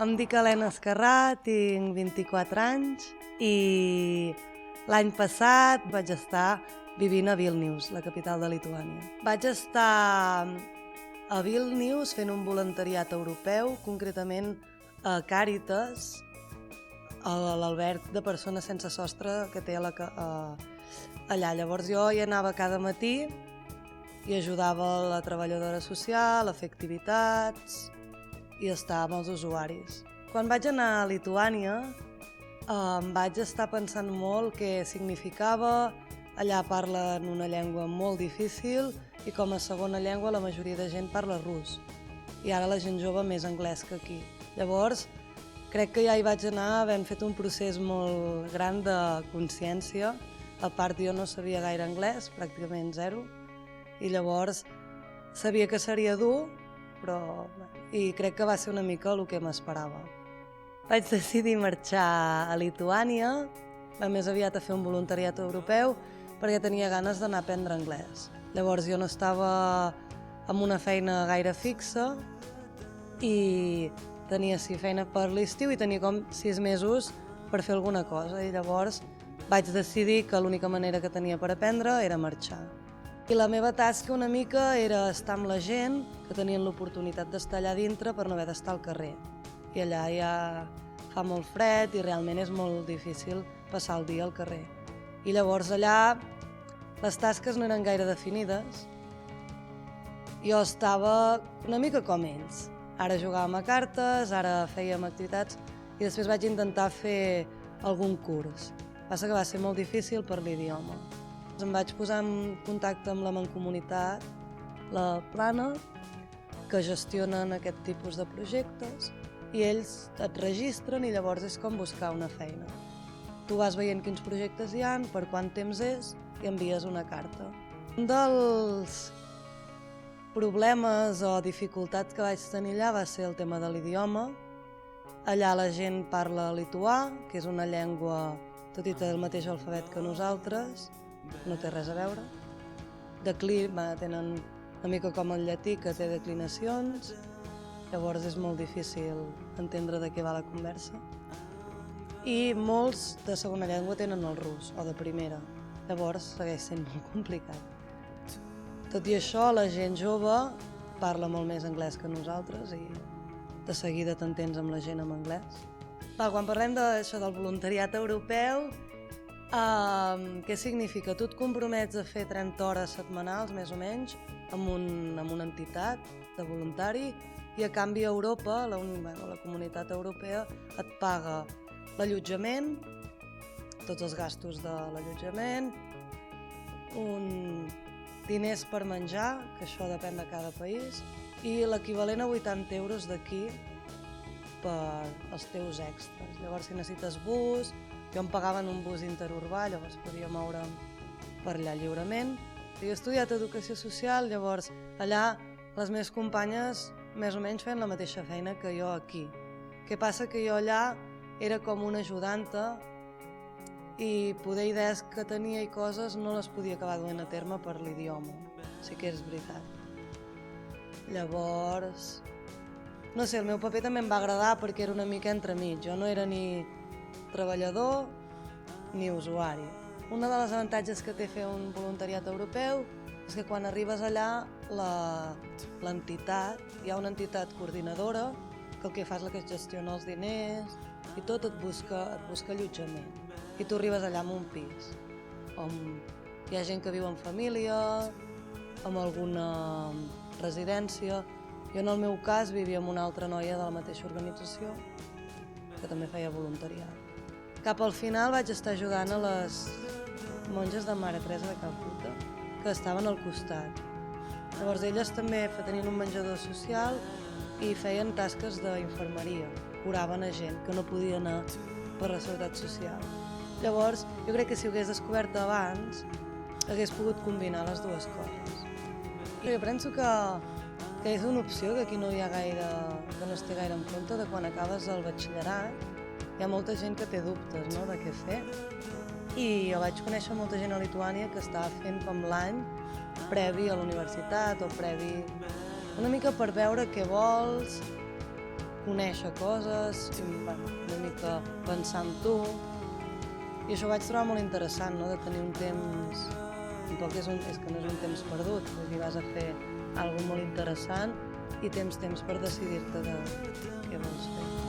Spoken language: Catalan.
Em dic Helena Esquerrà, tinc 24 anys i l'any passat vaig estar vivint a Vilnius, la capital de Lituània. Vaig estar a Vilnius fent un voluntariat europeu, concretament a Càritas, a l'alberg de persones sense sostre que té allà. Llavors jo hi anava cada matí i ajudava la treballadora social a fer activitats i estar amb els usuaris. Quan vaig anar a Lituània em vaig estar pensant molt què significava. Allà parlen una llengua molt difícil i com a segona llengua la majoria de gent parla rus. I ara la gent jove més anglès que aquí. Llavors, crec que ja hi vaig anar havent fet un procés molt gran de consciència. A part, jo no sabia gaire anglès, pràcticament zero, i llavors sabia que seria dur, i crec que va ser una mica el que m'esperava. Vaig decidir marxar a Lituània, més aviat a fer un voluntariat europeu, perquè tenia ganes d'anar a aprendre anglès. Llavors jo no estava en una feina gaire fixa i tenia feina per l'estiu i tenia com 6 mesos per fer alguna cosa. I llavors vaig decidir que l'única manera que tenia per aprendre era marxar. I la meva tasca una mica era estar amb la gent que tenien l'oportunitat d'estar allà dintre per no haver d'estar al carrer. I allà ja fa molt fred i realment és molt difícil passar el dia al carrer. I llavors allà les tasques no eren gaire definides. Jo estava una mica com ells. Ara jugàvem a cartes, ara fèiem activitats i després vaig intentar fer algun curs. Passa que va ser molt difícil per l'idioma. Em vaig posar en contacte amb la Mancomunitat, la Plana, que gestionen aquest tipus de projectes i ells et registren i llavors és com buscar una feina. Tu vas veient quins projectes hi ha, per quant temps és i envies una carta. Un dels problemes o dificultats que vaig tenir allà va ser el tema de l'idioma. Allà la gent parla lituà, que és una llengua tot i té el mateix alfabet que nosaltres, no té res a veure. Tenen una mica com el llatí, que té declinacions, llavors és molt difícil entendre de què va la conversa. I molts de segona llengua tenen el rus, o de primera, llavors segueix sent molt complicat. Tot i això, la gent jove parla molt més anglès que nosaltres i de seguida t'entens amb la gent en anglès. Quan parlem d'això del voluntariat europeu, què significa? Tu et compromets a fer 30 hores setmanals, més o menys, amb una entitat de voluntari i a canvi Europa, la Comunitat Europea, et paga l'allotjament, tots els gastos de l'allotjament, diners per menjar, que això depèn de cada país, i l'equivalent a 80 euros d'aquí per als teus extras. Llavors, si necessites bus, jo em pagaven un bus interurbà, llavors podia moure'm per allà lliurement. Jo he estudiat Educació Social, llavors allà les meves companyes més o menys feien la mateixa feina que jo aquí. Què passa? Que jo allà era com una ajudanta i poder idees que tenia i coses no les podia acabar duent a terme per l'idioma. Sí que és veritat. Llavors, no sé, el meu paper també em va agradar perquè era una mica entremig. Jo no era ni treballador ni usuari. Un dels avantatges que té fer un voluntariat europeu és que quan arribes allà l'entitat, hi ha una entitat coordinadora que el que fa és la que gestiona els diners i tot et busca allotjament. I tu arribes allà amb un pis on hi ha gent que viu en família, amb alguna residència. Jo en el meu cas vivia amb una altra noia de la mateixa organització que també feia voluntariat. Cap al final vaig estar ajudant a les monges de Mare Teresa de Calcuta, que estaven al costat. Llavors elles també tenien un menjador social i feien tasques d'infermeria, curaven a gent que no podia anar per la seguretat social. Llavors jo crec que si ho hagués descobert abans hagués pogut combinar les dues coses. Jo penso que és una opció que aquí no hi ha gaire, que no es té gaire en compte, de quan acabes el batxillerat hi ha molta gent que té dubtes, no?, de què fer. I jo vaig conèixer molta gent a Lituània que estava fent com l'any previ a la universitat o previ una mica per veure què vols conèixer coses, una mica pensar en tu. I això ho vaig trobar molt interessant, no? De tenir un temps... Tampoc és que no és un temps perdut, vull dir, vas a fer alguna molt interessant i tens temps per decidir-te de què vols fer.